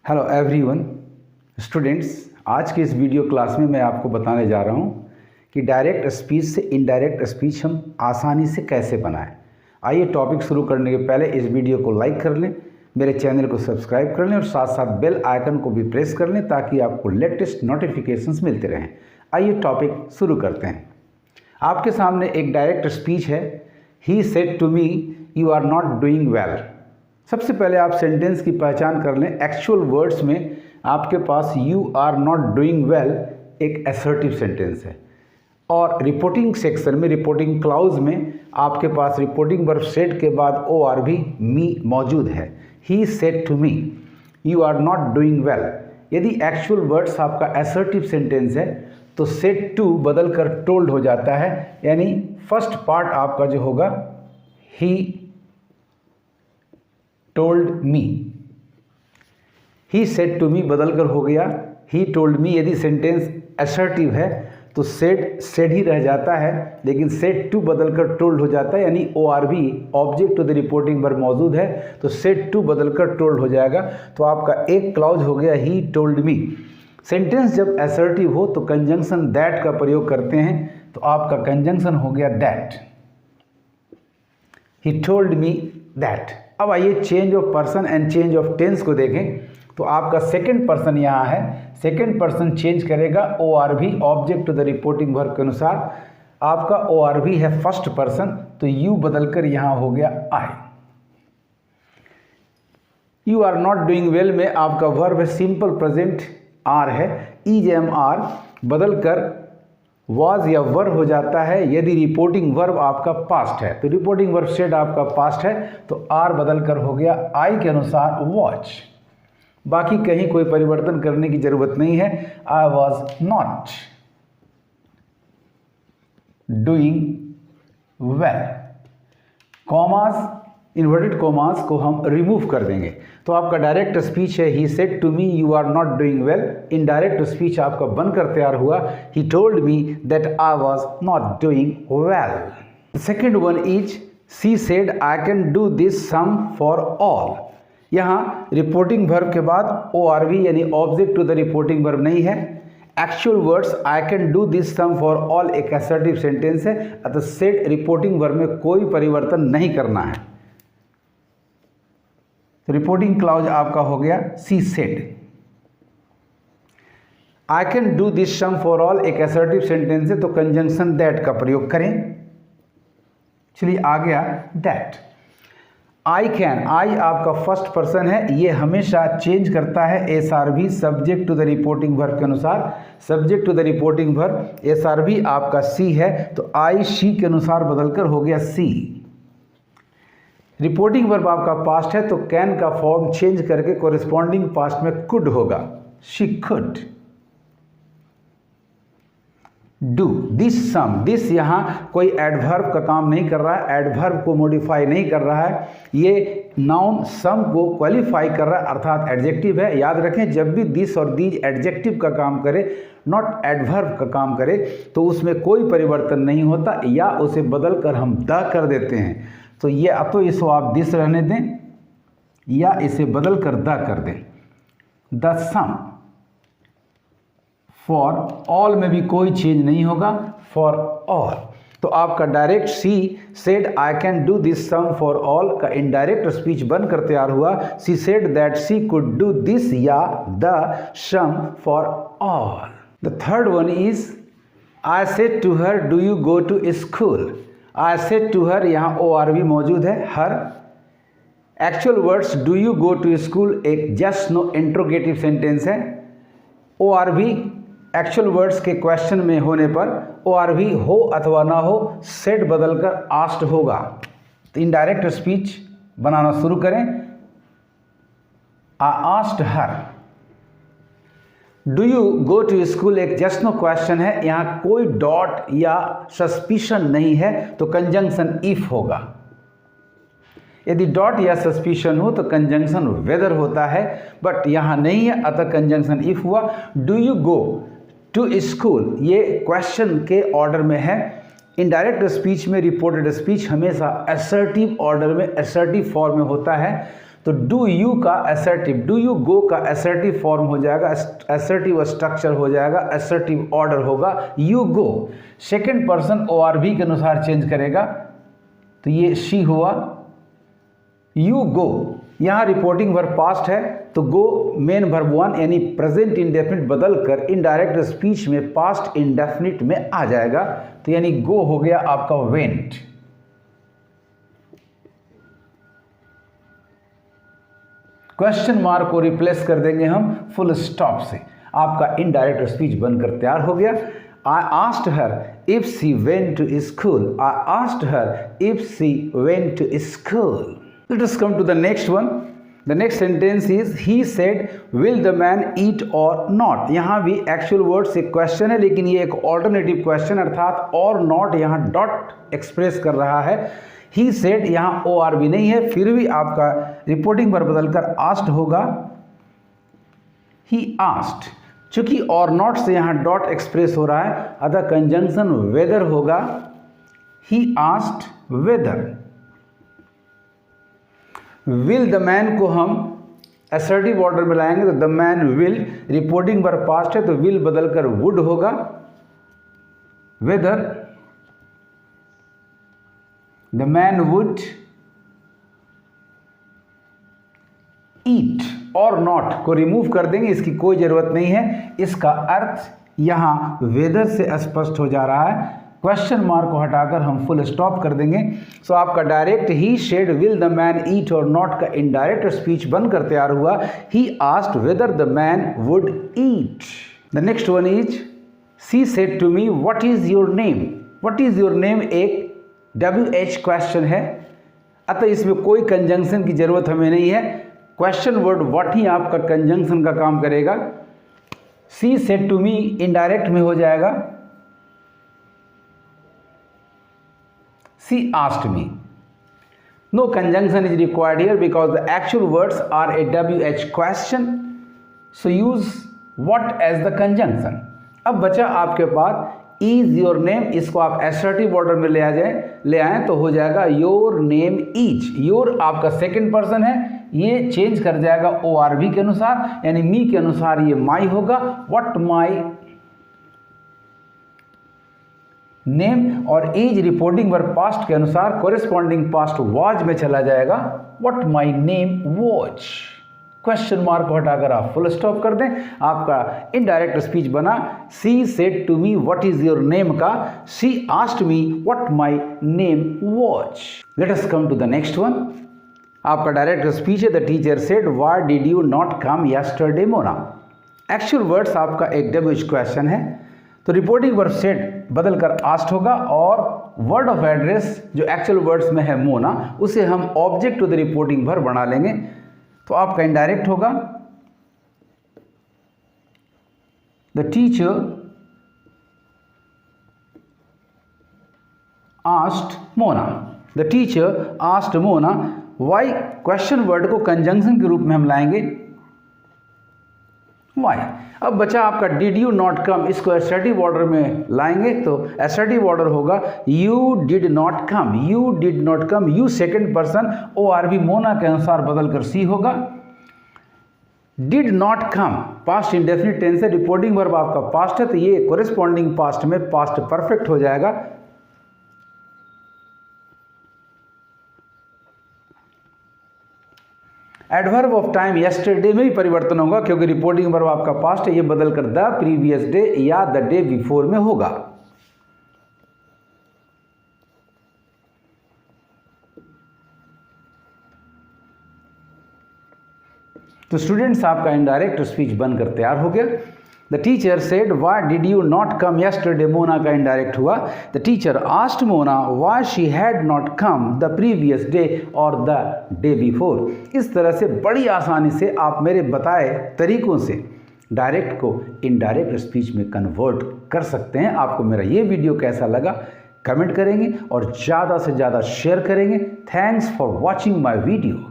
Hello everyone students, आज के इस वीडियो क्लास में मैं आपको बताने जा रहा हूँ कि डायरेक्ट स्पीच से इनडायरेक्ट स्पीच हम आसानी से कैसे बनाएं। आइए टॉपिक शुरू करने के पहले इस वीडियो को लाइक कर लें, मेरे चैनल को सब्सक्राइब कर लें और साथ साथ बेल आइकन को भी प्रेस कर लें ताकि आपको लेटेस्ट नोटिफिकेशंस मिलते रहें। आइए टॉपिक शुरू करते हैं। आपके सामने एक डायरेक्ट स्पीच है। He said to me you are not doing well. सबसे पहले आप सेंटेंस की पहचान कर लें। एक्चुअल वर्ड्स में आपके पास you are not doing well एक असर्टिव सेंटेंस है और रिपोर्टिंग सेक्शन में, रिपोर्टिंग क्लाउज में आपके पास रिपोर्टिंग वर्ब सेड के बाद ओ आर भी मी मौजूद है। He said to me you are not doing well. यदि एक्चुअल वर्ड्स आपका असर्टिव सेंटेंस है तो सेड टू बदल कर टोल्ड हो जाता है, यानी फर्स्ट पार्ट आपका जो होगा he told me, he said to me बदल कर हो गया ही टोल्ड मी। यदि सेंटेंस असर्टिव है तो सेड ही रह जाता है, लेकिन सेड टू बदल कर टोल्ड हो जाता है, यानी O R B object to the reporting verb मौजूद है तो सेड टू बदल कर टोल्ड हो जाएगा। तो आपका एक क्लाउज हो गया ही टोल्ड मी। सेंटेंस जब असर्टिव हो तो कंजंक्शन दैट का प्रयोग करते हैं, तो आपका कंजंक्शन हो गया that, he told me that. अब आइए change of person and change of tense को देखें। तो आपका सेकंड पर्सन यहाँ है, सेकंड पर्सन चेंज करेगा ओ आर भी object to the reporting verb के अनुसार। आपका ओ आर भी है फर्स्ट पर्सन तो यू बदलकर यहाँ हो गया I. You are not doing well में आपका वर्ब है सिंपल प्रेजेंट आर है, इज एम आर बदलकर वाज या वर हो जाता है। यदि रिपोर्टिंग वर्ब आपका पास्ट है तो रिपोर्टिंग वर्ब सेड आपका पास्ट है तो आर बदलकर हो गया आई के अनुसार वॉच। बाकी कहीं कोई परिवर्तन करने की जरूरत नहीं है। I was not doing well. Commas, inverted commas को हम रिमूव कर देंगे। तो आपका डायरेक्ट स्पीच है he said to me you are not doing well. Indirect speech आपका बनकर तैयार हुआ he told me that I was not doing well. Second one is she said I can do this sum for all. यहाँ reporting verb के बाद O R V यानी object to the reporting verb नहीं है। Actual words I can do this sum for all एक assertive sentence है, अतः said reporting verb में कोई परिवर्तन नहीं करना है। तो रिपोर्टिंग क्लाउज आपका हो गया she said. I can do this sum for all एक असर्टिव सेंटेंस है तो कंजंक्शन दैट का प्रयोग करें। चलिए आ गया दैट। आई कैन, आई आपका फर्स्ट पर्सन है, ये हमेशा चेंज करता है S R B subject to the reporting verb के अनुसार। Subject to the reporting verb S R B आपका सी है तो आई शी के अनुसार बदलकर हो गया सी। रिपोर्टिंग वर्ब आपका पास्ट है तो कैन का फॉर्म चेंज करके कोरिस्पॉन्डिंग पास्ट में कुड होगा, she could do this sum. This यहाँ कोई एडवर्ब का काम नहीं कर रहा है, एडवर्ब को मॉडिफाई नहीं कर रहा है, ये नाउन सम को क्वालिफाई कर रहा है अर्थात एडजेक्टिव है। याद रखें जब भी दिस और दीज एडजेक्टिव का काम करे, नॉट एडवर्ब का काम करे, तो उसमें कोई परिवर्तन नहीं होता या उसे बदल कर हम द कर देते हैं। तो ये अब तो इसको आप दिस रहने दें या इसे बदल कर द कर दें। द सम फॉर ऑल में भी कोई चेंज नहीं होगा, फॉर ऑल। तो आपका direct she said I can do this sum for all का इनडायरेक्ट स्पीच बनकर तैयार हुआ। She said that she could do this या the sum for all. The third one is I said to her do you go to school. I said to her, यहाँ O R भी मौजूद है her. Actual words do you go to school एक just no interrogative sentence है। ओ R भी actual words के question में होने पर ओ आर भी हो अथवा ना हो सेड बदलकर आस्क्ड होगा। तो इनडायरेक्ट स्पीच बनाना शुरू करें। I asked her do you go to school एक जस्ट नो क्वेश्चन है, यहाँ कोई डॉट या सस्पिशन नहीं है तो कंजंक्शन इफ होगा। यदि डॉट या सस्पिशन हो तो कंजंक्शन वेदर होता है, बट यहाँ नहीं है अतः कंजंक्शन इफ हुआ। Do you go to school ये क्वेश्चन के ऑर्डर में है। इनडायरेक्ट स्पीच में रिपोर्टेड स्पीच हमेशा असर्टिव ऑर्डर में, असर्टिव फॉर्म में होता है। तो डू यू का असर्टिव, डू यू गो का असर्टिव फॉर्म हो जाएगा, असर्टिव स्ट्रक्चर हो जाएगा, असर्टिव ऑर्डर होगा you go. Second person ORV के अनुसार चेंज करेगा, तो ये शी हुआ यू गो। यहाँ रिपोर्टिंग वर्ब पास्ट है तो गो मेन वर्ब 1 यानी प्रेजेंट इंडेफिनिट बदल कर इनडायरेक्ट स्पीच में पास्ट इंडेफिनिट में आ जाएगा, तो यानी गो हो गया आपका वेंट। क्वेश्चन मार्क को रिप्लेस कर देंगे हम फुल स्टॉप से, आपका इनडायरेक्ट स्पीच बनकर तैयार हो गया। I asked her if she went to school. I asked her if she went to school. Let us come to the next one. The next sentence is he said will the man eat or not. यहाँ भी actual word से question है, लेकिन ये एक alternative question अर्थात or not यहाँ dot express कर रहा है। He said यहाँ ORV नहीं है, फिर भी आपका रिपोर्टिंग पर बदलकर asked होगा he asked। चूंकि और नॉट से यहाँ डॉट एक्सप्रेस हो रहा है, अतः कंजंक्शन वेदर होगा he asked whether. Will the man को हम असर्टिव ऑर्डर में लाएंगे, तो द मैन विल रिपोर्टिंग पर पास्ट है तो विल बदलकर वुड होगा। Whether the man would eat, और नॉट को रिमूव कर देंगे, इसकी कोई ज़रूरत नहीं है। इसका अर्थ यहाँ वेदर से स्पष्ट हो जा रहा है। क्वेश्चन मार्क को हटाकर हम फुल स्टॉप कर देंगे। सो आपका direct he said will the man eat और नॉट का इनडायरेक्ट स्पीच बनकर तैयार हुआ he asked whether the man would eat. The next one is she said to me what is your name. What is your name एक WH question है, अतः इसमें कोई कंजंक्शन की जरूरत हमें नहीं है। क्वेश्चन वर्ड व्हाट ही आपका कंजंक्शन का काम करेगा। She said to me indirect में हो जाएगा she asked me. No conjunction is required here because the actual words are a WH question, so use what as the conjunction. अब बचा आपके पास इज योर नेम, इसको आप असर्टिव ऑर्डर में ले आए तो हो जाएगा योर नेम इज। योर आपका सेकंड पर्सन है, ये चेंज कर जाएगा ORV के अनुसार, यानी मी के अनुसार ये माई होगा। व्हाट माई नेम, और इज रिपोर्टिंग वर्ब पास्ट के अनुसार कोरिस्पॉन्डिंग पास्ट वाज में चला जाएगा। What my name was. Question mark को हटाकर आप फुल स्टॉप कर दें, आपका इनडायरेक्ट स्पीच बना she said to me what is your name का she asked me what my name was. Let us come to the next one. आपका direct speech है the teacher said why did you not come yesterday Mona. Actual words आपका एक WH question है, तो reporting verb said बदलकर asked होगा और word of address जो एक्चुअल वर्ड्स में है मोना, उसे हम object to the reporting verb बना लेंगे, तो आपका इनडायरेक्ट होगा the teacher asked Mona. The teacher asked Mona. Why question word को कंजंक्शन के रूप में हम लाएंगे वाई। अब बचा आपका डिड यू नॉट कम, इसको असर्टिव ऑर्डर में लाएंगे तो असर्टिव ऑर्डर होगा you did not come. You did not come, you second person ORV Mona के अनुसार बदलकर सी होगा। Did not come past indefinite tense है, रिपोर्टिंग वर्ब आपका पास्ट है तो ये कोरिस्पॉन्डिंग पास्ट में पास्ट परफेक्ट हो जाएगा। एडवर्ब ऑफ टाइम यस्टरडे में भी परिवर्तन होगा क्योंकि रिपोर्टिंग वर्ब आपका पास्ट है, ये बदलकर द प्रीवियस डे या द डे बिफोर में होगा। तो स्टूडेंट्स आपका इनडायरेक्ट स्पीच बनकर तैयार हो गया। The teacher said why did you not come yesterday, Mona का इनडायरेक्ट हुआ the teacher asked Mona why she had not come the previous day और द डे बिफोर। इस तरह से बड़ी आसानी से आप मेरे बताए तरीकों से डायरेक्ट को इनडायरेक्ट स्पीच में कन्वर्ट कर सकते हैं। आपको मेरा ये वीडियो कैसा लगा कमेंट करेंगे और ज़्यादा से ज़्यादा शेयर करेंगे। Thanks for watching my video.